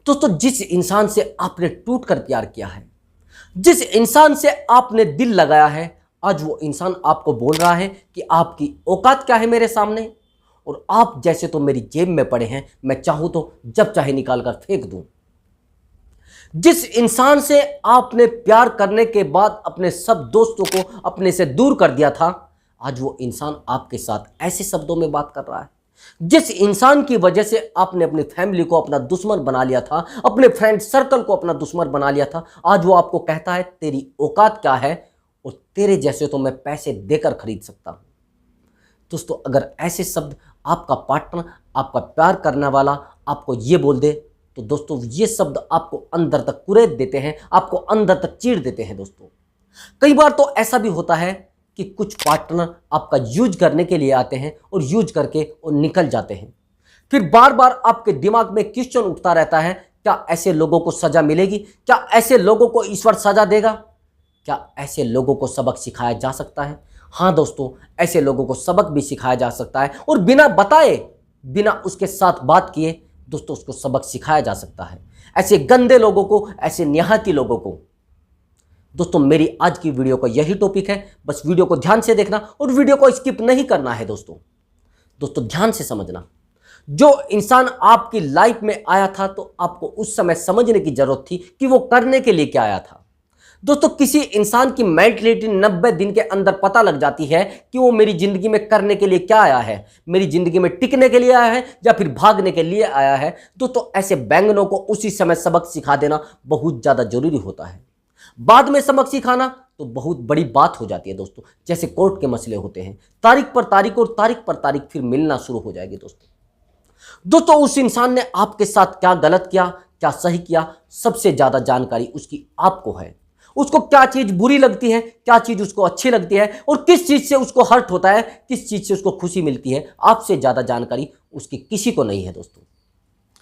दोस्तों, जिस इंसान से आपने टूट कर प्यार किया है, जिस इंसान से आपने दिल लगाया है, आज वो इंसान आपको बोल रहा है कि आपकी औकात क्या है मेरे सामने, और आप जैसे तो मेरी जेब में पड़े हैं, मैं चाहूं तो जब चाहे निकाल कर फेंक दूं। जिस इंसान से आपने प्यार करने के बाद अपने सब दोस्तों को अपने से दूर कर दिया था, आज वो इंसान आपके साथ ऐसे शब्दों में बात कर रहा है। जिस इंसान की वजह से आपने अपनी फैमिली को अपना दुश्मन बना लिया था, अपने फ्रेंड सर्कल को अपना दुश्मन बना लिया था, आज वो आपको कहता है तेरी औकात क्या है, और तेरे जैसे तो मैं पैसे देकर खरीद सकता हूं। दोस्तों, अगर ऐसे शब्द आपका पार्टनर, आपका प्यार करने वाला आपको ये बोल दे, तो दोस्तों ये शब्द आपको अंदर तक कुरेद देते हैं, आपको अंदर तक चीर देते हैं। दोस्तों, कई बार तो ऐसा भी होता है कि कुछ पार्टनर आपका यूज करने के लिए आते हैं और यूज करके और निकल जाते हैं। फिर बार बार आपके दिमाग में क्वेश्चन उठता रहता है, क्या ऐसे लोगों को सजा मिलेगी? क्या ऐसे लोगों को ईश्वर सजा देगा? क्या ऐसे लोगों को सबक सिखाया जा सकता है? हाँ दोस्तों, ऐसे लोगों को सबक भी सिखाया जा सकता है, और बिना बताए, बिना उसके साथ बात किए दोस्तों उसको सबक सिखाया जा सकता है। ऐसे गंदे लोगों को, ऐसे निहाती लोगों को। दोस्तों, मेरी आज की वीडियो का यही टॉपिक है, बस वीडियो को ध्यान से देखना और वीडियो को स्किप नहीं करना है। दोस्तों ध्यान से समझना, जो इंसान आपकी लाइफ में आया था तो आपको उस समय समझने की जरूरत थी कि वो करने के लिए क्या आया था। दोस्तों, किसी इंसान की मेंटलिटी 90 दिन के अंदर पता लग जाती है कि वो मेरी जिंदगी में करने के लिए क्या आया है, मेरी जिंदगी में टिकने के लिए आया है या फिर भागने के लिए आया है। दोस्तों, ऐसे बैंगनों को उसी समय सबक सिखा देना बहुत ज्यादा जरूरी होता है। बाद में सबक सिखाना तो बहुत बड़ी बात हो जाती है। दोस्तों, जैसे कोर्ट के मसले होते हैं, तारीख पर तारीख और तारीख पर तारीख फिर मिलना शुरू हो जाएगी। दोस्तों, उस इंसान ने आपके साथ क्या गलत किया, क्या सही किया, सबसे ज्यादा जानकारी उसकी आपको है। उसको क्या चीज बुरी लगती है, क्या चीज उसको अच्छी लगती है, और किस चीज से उसको हर्ट होता है, किस चीज से उसको खुशी मिलती है, आपसे ज्यादा जानकारी उसकी किसी को नहीं है। दोस्तों,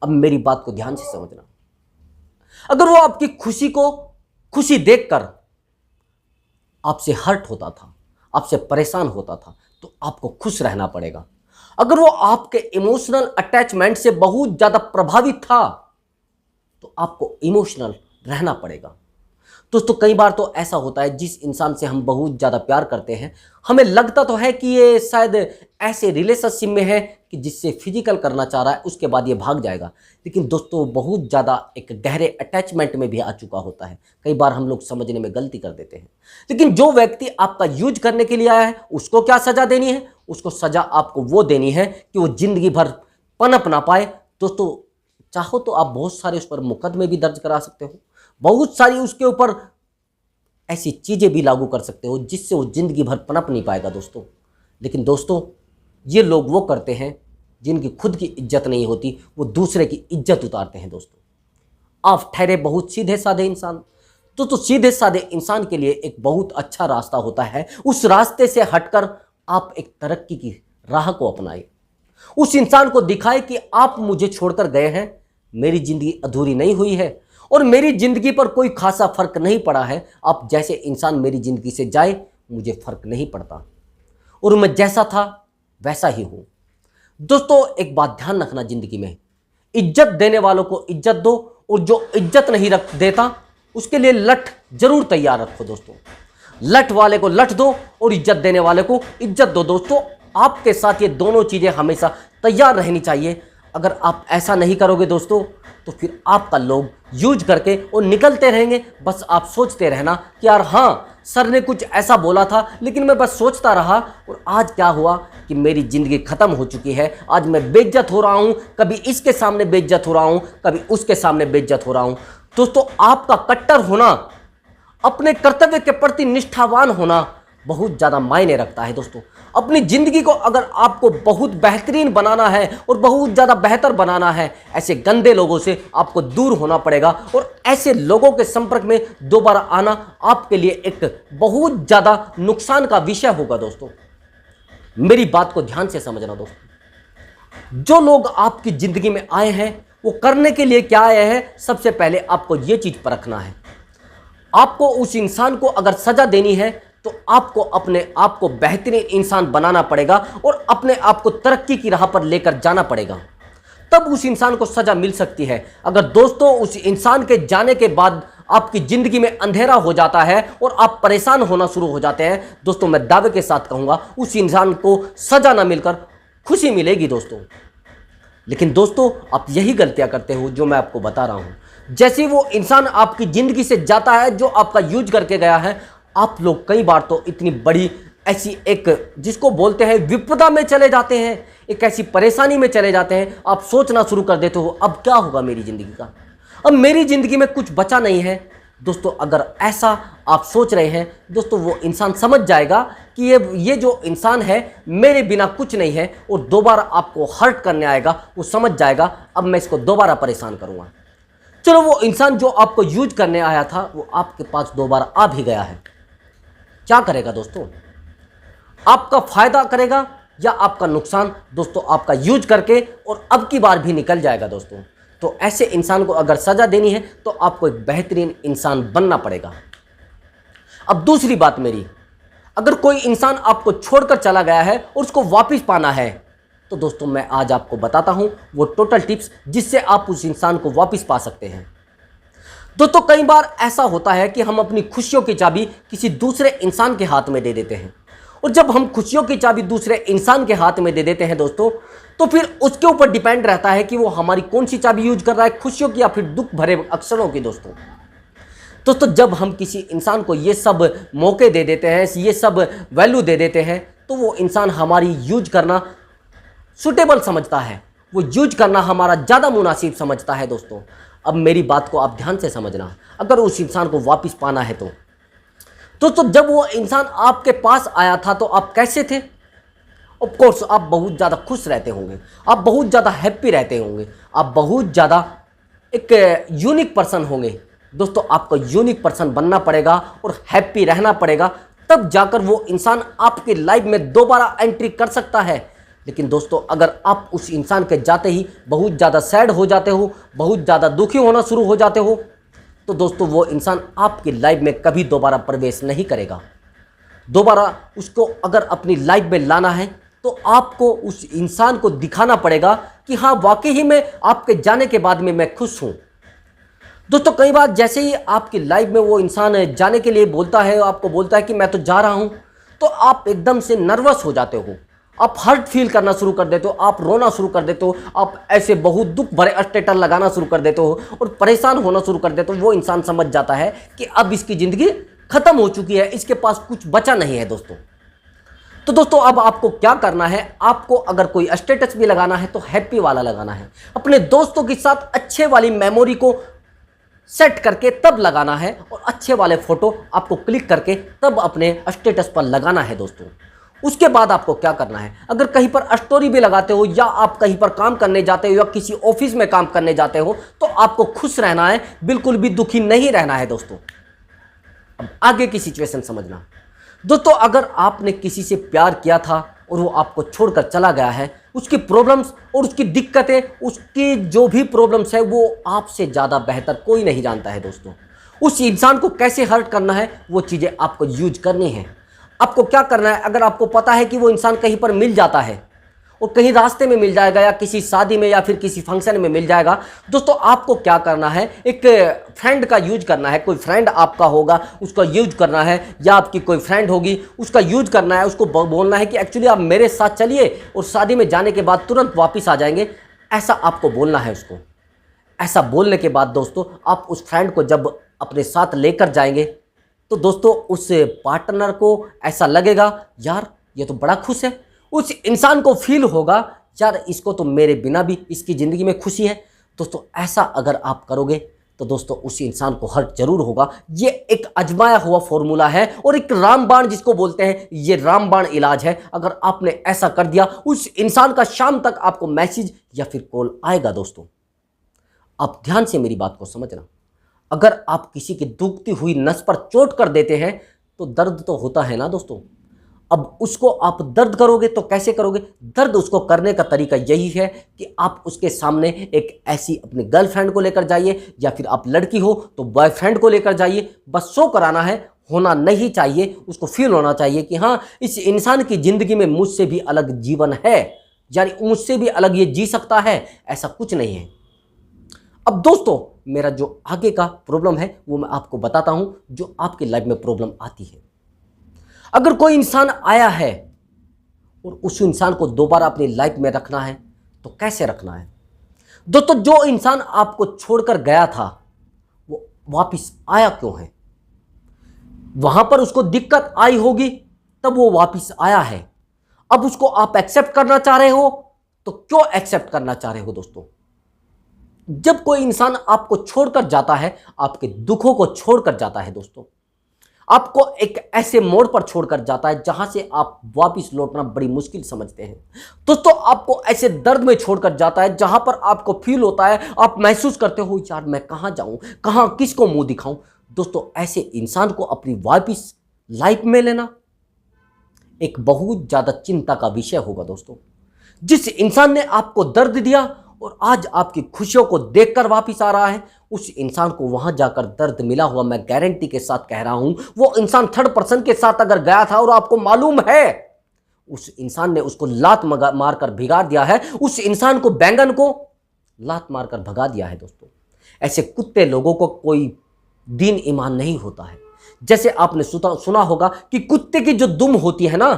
अब मेरी बात को ध्यान से समझना। अगर वो आपकी खुशी को खुशी देखकर आपसे हर्ट होता था, आपसे परेशान होता था, तो आपको खुश रहना पड़ेगा। अगर वो आपके इमोशनल अटैचमेंट से बहुत ज्यादा प्रभावित था, तो आपको इमोशनल रहना पड़ेगा। दोस्तों, कई बार तो ऐसा होता है, जिस इंसान से हम बहुत ज़्यादा प्यार करते हैं, हमें लगता तो है कि ये शायद ऐसे रिलेशनशिप में है कि जिससे फिजिकल करना चाह रहा है, उसके बाद ये भाग जाएगा। लेकिन दोस्तों, बहुत ज़्यादा एक गहरे अटैचमेंट में भी आ चुका होता है। कई बार हम लोग समझने में गलती कर देते हैं। लेकिन जो व्यक्ति आपका यूज करने के लिए आया है, उसको क्या सज़ा देनी है? उसको सज़ा आपको वो देनी है कि वो जिंदगी भर पनप ना पाए। दोस्तों, चाहो तो आप बहुत सारे उस पर मुकदमे भी दर्ज करा सकते हो, बहुत सारी उसके ऊपर ऐसी चीजें भी लागू कर सकते हो जिससे वो जिंदगी भर पनप नहीं पाएगा। दोस्तों, लेकिन दोस्तों, ये लोग वो करते हैं जिनकी खुद की इज्जत नहीं होती, वो दूसरे की इज्जत उतारते हैं। दोस्तों, आप ठहरे बहुत सीधे साधे इंसान। तो सीधे साधे इंसान के लिए एक बहुत अच्छा रास्ता होता है, उस रास्ते से हटकर आप एक तरक्की की राह को अपनाएं। उस इंसान को दिखाए कि आप मुझे छोड़कर गए हैं, मेरी जिंदगी अधूरी नहीं हुई है और मेरी जिंदगी पर कोई खासा फर्क नहीं पड़ा है। आप जैसे इंसान मेरी जिंदगी से जाए, मुझे फर्क नहीं पड़ता, और मैं जैसा था वैसा ही हूं। दोस्तों, एक बात ध्यान रखना, जिंदगी में इज्जत देने वालों को इज्जत दो, और जो इज्जत नहीं रख देता उसके लिए लठ जरूर तैयार रखो। दोस्तों, लठ वाले को लठ दो और इज्जत देने वाले को इज्जत दो। दोस्तों, आपके साथ ये दोनों चीजें हमेशा तैयार रहनी चाहिए। अगर आप ऐसा नहीं करोगे दोस्तों, तो फिर आपका लोग यूज करके और निकलते रहेंगे। बस आप सोचते रहना कि यार हाँ, सर ने कुछ ऐसा बोला था, लेकिन मैं बस सोचता रहा, और आज क्या हुआ कि मेरी जिंदगी खत्म हो चुकी है। आज मैं बेइज्जत हो रहा हूं, कभी इसके सामने बेइज्जत हो रहा हूं, कभी उसके सामने बेइज्जत हो रहा हूं। दोस्तों, आपका कट्टर होना, अपने कर्तव्य के प्रति निष्ठावान होना बहुत ज़्यादा मायने रखता है। दोस्तों, अपनी ज़िंदगी को अगर आपको बहुत बेहतरीन बनाना है और बहुत ज़्यादा बेहतर बनाना है, ऐसे गंदे लोगों से आपको दूर होना पड़ेगा, और ऐसे लोगों के संपर्क में दोबारा आना आपके लिए एक बहुत ज़्यादा नुकसान का विषय होगा। दोस्तों, मेरी बात को ध्यान से समझना। दोस्तों, जो लोग आपकी ज़िंदगी में आए हैं, वो करने के लिए क्या आए हैं, सबसे पहले आपको ये चीज़ परखना है। आपको उस इंसान को अगर सजा देनी है, तो आपको अपने आप को बेहतरीन इंसान बनाना पड़ेगा और अपने आप को तरक्की की राह पर लेकर जाना पड़ेगा। तब उस इंसान को सजा मिल सकती है। अगर दोस्तों उस इंसान के जाने के बाद आपकी जिंदगी में अंधेरा हो जाता है और आप परेशान होना शुरू हो जाते हैं, दोस्तों मैं दावे के साथ कहूंगा उस इंसान को सजा ना मिलकर खुशी मिलेगी दोस्तों। लेकिन दोस्तों आप यही गलतियां करते हो जो मैं आपको बता रहा हूं। जैसे वो इंसान आपकी जिंदगी से जाता है जो आपका यूज करके गया है, आप लोग कई बार तो इतनी बड़ी ऐसी एक जिसको बोलते हैं विपदा में चले जाते हैं, एक ऐसी परेशानी में चले जाते हैं, आप सोचना शुरू कर देते हो अब क्या होगा मेरी जिंदगी का, अब मेरी जिंदगी में कुछ बचा नहीं है। दोस्तों अगर ऐसा आप सोच रहे हैं, दोस्तों वो इंसान समझ जाएगा कि ये जो इंसान है मेरे बिना कुछ नहीं है और दोबारा आपको हर्ट करने आएगा। वो समझ जाएगा अब मैं इसको दोबारा परेशान करूंगा। चलो वो इंसान जो आपको यूज करने आया था वो आपके पास दोबारा आ भी गया है, क्या करेगा दोस्तों? आपका फायदा करेगा या आपका नुकसान? दोस्तों आपका यूज करके और अब की बार भी निकल जाएगा दोस्तों। तो ऐसे इंसान को अगर सजा देनी है तो आपको एक बेहतरीन इंसान बनना पड़ेगा। अब दूसरी बात मेरी, अगर कोई इंसान आपको छोड़कर चला गया है और उसको वापस पाना है तो दोस्तों मैं आज आपको बताता हूं वो टोटल टिप्स जिससे आप उस इंसान को वापस पा सकते हैं। दोस्तों कई बार ऐसा होता है कि हम अपनी खुशियों की चाबी किसी दूसरे इंसान के हाथ में दे देते हैं, और जब हम खुशियों की चाबी दूसरे इंसान के हाथ में दे देते हैं दोस्तों, तो फिर उसके ऊपर डिपेंड रहता है कि वो हमारी कौन सी चाबी यूज कर रहा है, खुशियों की या फिर दुख भरे अक्षरों की। दोस्तों जब हम किसी इंसान को ये सब मौके दे देते हैं, ये सब वैल्यू दे देते हैं, तो वो इंसान हमारी यूज करना सुटेबल समझता है, वो यूज करना हमारा ज़्यादा मुनासिब समझता है। दोस्तों अब मेरी बात को आप ध्यान से समझना, अगर उस इंसान को वापस पाना है तो दोस्तों जब वो इंसान आपके पास आया था तो आप कैसे थे? ऑफ कोर्स आप बहुत ज़्यादा खुश रहते होंगे, आप बहुत ज़्यादा हैप्पी रहते होंगे, आप बहुत ज़्यादा एक यूनिक पर्सन होंगे। दोस्तों आपको यूनिक पर्सन बनना पड़ेगा और हैप्पी रहना पड़ेगा, तब जाकर वो इंसान आपकी लाइफ में दोबारा एंट्री कर सकता है। लेकिन दोस्तों अगर आप उस इंसान के जाते ही बहुत ज़्यादा सैड हो जाते हो, बहुत ज़्यादा दुखी होना शुरू हो जाते हो, तो दोस्तों वो इंसान आपकी लाइफ में कभी दोबारा प्रवेश नहीं करेगा। दोबारा उसको अगर अपनी लाइफ में लाना है तो आपको उस इंसान को दिखाना पड़ेगा कि हाँ वाकई ही में आपके जाने के बाद में मैं खुश हूँ। दोस्तों कई बार जैसे ही आपकी लाइफ में वो इंसान जाने के लिए बोलता है, आपको बोलता है कि मैं तो जा रहा हूँ, तो आप एकदम से नर्वस हो जाते हो, आप हर्ट फील करना शुरू कर देते हो, आप रोना शुरू कर देते हो, आप ऐसे बहुत दुख भरे स्टेटस लगाना शुरू कर देते हो और परेशान होना शुरू कर देते हो। वो इंसान समझ जाता है कि अब इसकी ज़िंदगी खत्म हो चुकी है, इसके पास कुछ बचा नहीं है दोस्तों। तो दोस्तों अब आपको क्या करना है, आपको अगर कोई स्टेटस भी लगाना है तो हैप्पी वाला लगाना है, अपने दोस्तों के साथ अच्छे वाली मेमोरी को सेट करके तब लगाना है और अच्छे वाले फोटो आपको क्लिक करके तब अपने स्टेटस पर लगाना है दोस्तों। उसके बाद आपको क्या करना है, अगर कहीं पर स्टोरी भी लगाते हो या आप कहीं पर काम करने जाते हो या किसी ऑफिस में काम करने जाते हो, तो आपको खुश रहना है, बिल्कुल भी दुखी नहीं रहना है दोस्तों। अब आगे की सिचुएशन समझना। दोस्तों अगर आपने किसी से प्यार किया था और वो आपको छोड़कर चला गया है, उसकी प्रॉब्लम्स और उसकी दिक्कतें, उसकी जो भी प्रॉब्लम्स है वो आपसे ज़्यादा बेहतर कोई नहीं जानता है दोस्तों। उस इंसान को कैसे हर्ट करना है वो चीज़ें आपको यूज करनी है। आपको क्या करना है, अगर आपको पता है कि वो इंसान कहीं पर मिल जाता है और कहीं रास्ते में मिल जाएगा या किसी शादी में या फिर किसी फंक्शन में मिल जाएगा, दोस्तों आपको क्या करना है, एक फ्रेंड का यूज करना है। कोई फ्रेंड आपका होगा उसका यूज करना है, या आपकी कोई फ्रेंड होगी उसका यूज करना है। उसको बोलना है कि एक्चुअली आप मेरे साथ चलिए और शादी में जाने के बाद तुरंत वापस आ जाएंगे, ऐसा आपको बोलना है उसको। ऐसा बोलने के बाद दोस्तों आप उस फ्रेंड को जब अपने साथ लेकर जाएंगे तो दोस्तों उस पार्टनर को ऐसा लगेगा यार ये तो बड़ा खुश है, उस इंसान को फील होगा यार इसको तो मेरे बिना भी इसकी ज़िंदगी में खुशी है। दोस्तों ऐसा अगर आप करोगे तो दोस्तों उस इंसान को हर्ट जरूर होगा। ये एक आजमाया हुआ फॉर्मूला है और एक रामबाण जिसको बोलते हैं, ये रामबाण इलाज है। अगर आपने ऐसा कर दिया उस इंसान का शाम तक आपको मैसेज या फिर कॉल आएगा। दोस्तों आप ध्यान से मेरी बात को समझना, अगर आप किसी की दुखती हुई नस पर चोट कर देते हैं तो दर्द तो होता है ना दोस्तों। अब उसको आप दर्द करोगे तो कैसे करोगे, दर्द उसको करने का तरीका यही है कि आप उसके सामने एक ऐसी अपनी गर्लफ्रेंड को लेकर जाइए या फिर आप लड़की हो तो बॉयफ्रेंड को लेकर जाइए। बस शो कराना है, होना नहीं चाहिए, उसको फील होना चाहिए कि हाँ इस इंसान की ज़िंदगी में मुझसे भी अलग जीवन है यानी मुझसे भी अलग ये जी सकता है, ऐसा कुछ नहीं है। अब दोस्तों, मेरा जो आगे का प्रॉब्लम है वो मैं आपको बताता हूं, जो आपकी लाइफ में प्रॉब्लम आती है। अगर कोई इंसान आया है और उस इंसान को दोबारा अपनी लाइफ में रखना है तो कैसे रखना है? दोस्तों, जो इंसान आपको छोड़कर गया था वो वापस आया क्यों है? वहां पर उसको दिक्कत आई होगी तब वो वापस आया है। अब उसको आप एक्सेप्ट करना चाह रहे हो तो क्यों एक्सेप्ट करना चाह रहे हो? दोस्तों, जब कोई इंसान आपको छोड़कर जाता है, आपके दुखों को छोड़कर जाता है, दोस्तों आपको एक ऐसे मोड़ पर छोड़कर जाता है जहां से आप वापस लौटना बड़ी मुश्किल समझते हैं। दोस्तों, आपको ऐसे दर्द में छोड़कर जाता है जहां पर आपको फील होता है, आप महसूस करते हो यार मैं कहां जाऊं, कहां किसको मुंह दिखाऊं। दोस्तों, ऐसे इंसान को अपनी वापस लाइफ में लेना एक बहुत ज्यादा चिंता का विषय होगा। दोस्तों, जिस इंसान ने आपको दर्द दिया और आज आपकी खुशियों को देखकर वापस आ रहा है, उस इंसान को वहां जाकर दर्द मिला हुआ, मैं गारंटी के साथ कह रहा हूं, वो इंसान थर्ड पर्सन के साथ अगर गया था और आपको मालूम है उस इंसान ने उसको लात मारकर भिगा दिया है, उस इंसान को, बैंगन को लात मारकर भगा दिया है। दोस्तों, ऐसे कुत्ते लोगों को कोई दीन ईमान नहीं होता है। जैसे आपने सुना होगा कि कुत्ते की जो दुम होती है ना,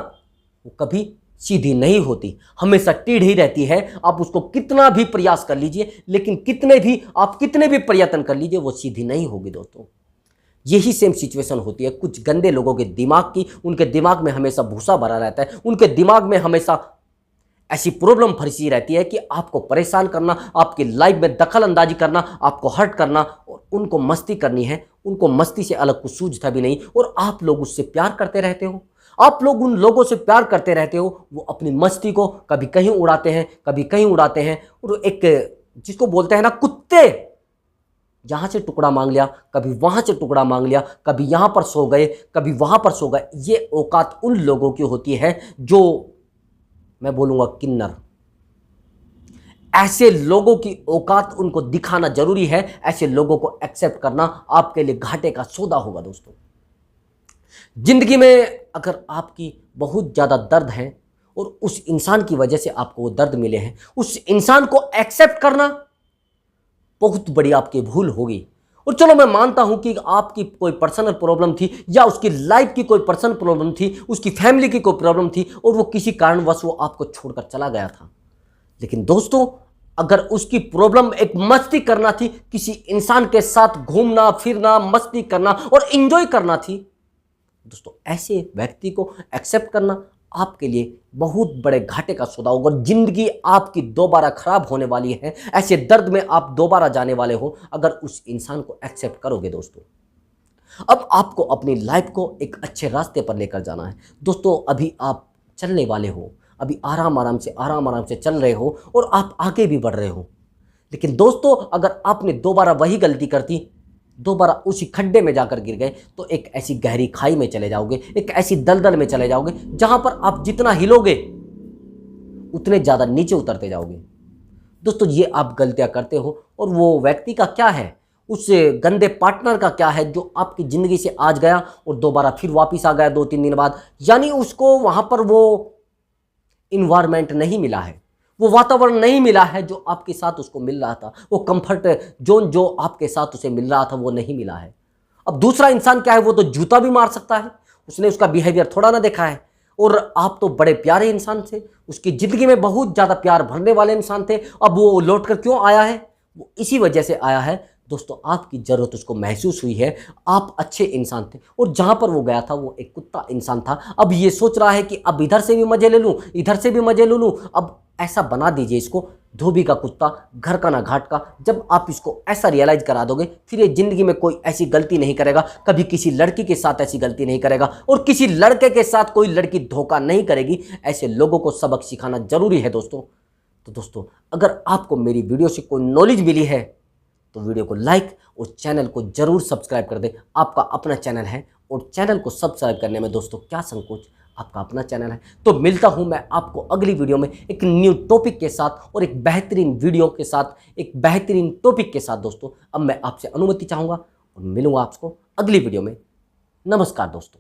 वो कभी सीधी नहीं होती, हमेशा टेढ़ी रहती है। आप उसको कितना भी प्रयास कर लीजिए, लेकिन कितने भी प्रयत्न कर लीजिए, वो सीधी नहीं होगी। दोस्तों, यही सेम सिचुएशन होती है कुछ गंदे लोगों के दिमाग की। उनके दिमाग में हमेशा भूसा भरा रहता है, उनके दिमाग में हमेशा ऐसी प्रॉब्लम फंसी रहती है कि आपको परेशान करना, आपकी लाइफ में दखल अंदाजी करना, आपको हर्ट करना, और उनको मस्ती करनी है। उनको मस्ती से अलग कुछ सूझता भी नहीं, और आप लोग उससे प्यार करते रहते हो। आप लोग उन लोगों से प्यार करते रहते हो, वो अपनी मस्ती को कभी कहीं उड़ाते हैं, कभी कहीं उड़ाते हैं। और एक जिसको बोलते हैं ना कुत्ते, यहां से टुकड़ा मांग लिया, कभी वहां से टुकड़ा मांग लिया, कभी यहां पर सो गए, कभी वहां पर सो गए। ये औकात उन लोगों की होती है जो, मैं बोलूंगा, किन्नर। ऐसे लोगों की औकात उनको दिखाना जरूरी है। ऐसे लोगों को एक्सेप्ट करना आपके लिए घाटे का सौदा होगा। दोस्तों, जिंदगी में अगर आपकी बहुत ज़्यादा दर्द है और उस इंसान की वजह से आपको वो दर्द मिले हैं, उस इंसान को एक्सेप्ट करना बहुत बड़ी आपकी भूल होगी। और चलो मैं मानता हूं कि आपकी कोई पर्सनल प्रॉब्लम थी, या उसकी लाइफ की कोई पर्सनल प्रॉब्लम थी, उसकी फैमिली की कोई प्रॉब्लम थी, और वो किसी कारणवश वो आपको छोड़कर चला गया था। लेकिन दोस्तों, अगर उसकी प्रॉब्लम एक मस्ती करना थी, किसी इंसान के साथ घूमना फिरना, मस्ती करना और एंजॉय करना थी, दोस्तों ऐसे व्यक्ति को एक्सेप्ट करना आपके लिए बहुत बड़े घाटे का सौदा होगा। जिंदगी आपकी दोबारा खराब होने वाली है, ऐसे दर्द में आप दोबारा जाने वाले हो अगर उस इंसान को एक्सेप्ट करोगे। दोस्तों, अब आपको अपनी लाइफ को एक अच्छे रास्ते पर लेकर जाना है। दोस्तों, अभी आप चलने वाले हो, अभी आराम आराम से चल रहे हो और आप आगे भी बढ़ रहे हो। लेकिन दोस्तों, अगर आपने दोबारा वही गलती कर दी, दोबारा उसी खड्डे में जाकर गिर गए, तो एक ऐसी गहरी खाई में चले जाओगे, एक ऐसी दलदल में चले जाओगे जहां पर आप जितना हिलोगे उतने ज्यादा नीचे उतरते जाओगे। दोस्तों, ये आप गलतियां करते हो, और वो व्यक्ति का क्या है, उस गंदे पार्टनर का क्या है जो आपकी जिंदगी से आज गया और दोबारा फिर वापिस आ गया 2-3 दिन बाद। यानी उसको वहां पर वो इन्वायरमेंट नहीं मिला है, वो वातावरण नहीं मिला है जो आपके साथ उसको मिल रहा था, वो कंफर्ट जोन जो आपके साथ उसे मिल रहा था वो नहीं मिला है। अब दूसरा इंसान क्या है, वो तो जूता भी मार सकता है, उसने उसका बिहेवियर थोड़ा ना देखा है। और आप तो बड़े प्यारे इंसान थे, उसकी जिंदगी में बहुत ज़्यादा प्यार भरने वाले इंसान थे। अब वो लौट कर क्यों आया है? वो इसी वजह से आया है दोस्तों, आपकी ज़रूरत उसको महसूस हुई है। आप अच्छे इंसान थे और जहाँ पर वो गया था वो एक कुत्ता इंसान था। अब ये सोच रहा है कि अब इधर से भी मज़े ले लूँ, इधर से भी मज़े ले लूँ। अब ऐसा बना दीजिए इसको, धोबी का कुत्ता, घर का ना घाट का। जब आप इसको ऐसा रियलाइज़ करा दोगे, फिर ये ज़िंदगी में कोई ऐसी गलती नहीं करेगा, कभी किसी लड़की के साथ ऐसी गलती नहीं करेगा, और किसी लड़के के साथ कोई लड़की धोखा नहीं करेगी। ऐसे लोगों को सबक सिखाना जरूरी है दोस्तों। तो दोस्तों, अगर आपको मेरी वीडियो से कोई नॉलेज मिली है तो वीडियो को लाइक और चैनल को जरूर सब्सक्राइब कर दें। आपका अपना चैनल है और चैनल को सब्सक्राइब करने में दोस्तों क्या संकोच, आपका अपना चैनल है। तो मिलता हूं मैं आपको अगली वीडियो में एक न्यू टॉपिक के साथ और एक बेहतरीन वीडियो के साथ, एक बेहतरीन टॉपिक के साथ। दोस्तों, अब मैं आपसे अनुमति चाहूँगा और मिलूँगा आपको अगली वीडियो में। नमस्कार दोस्तों।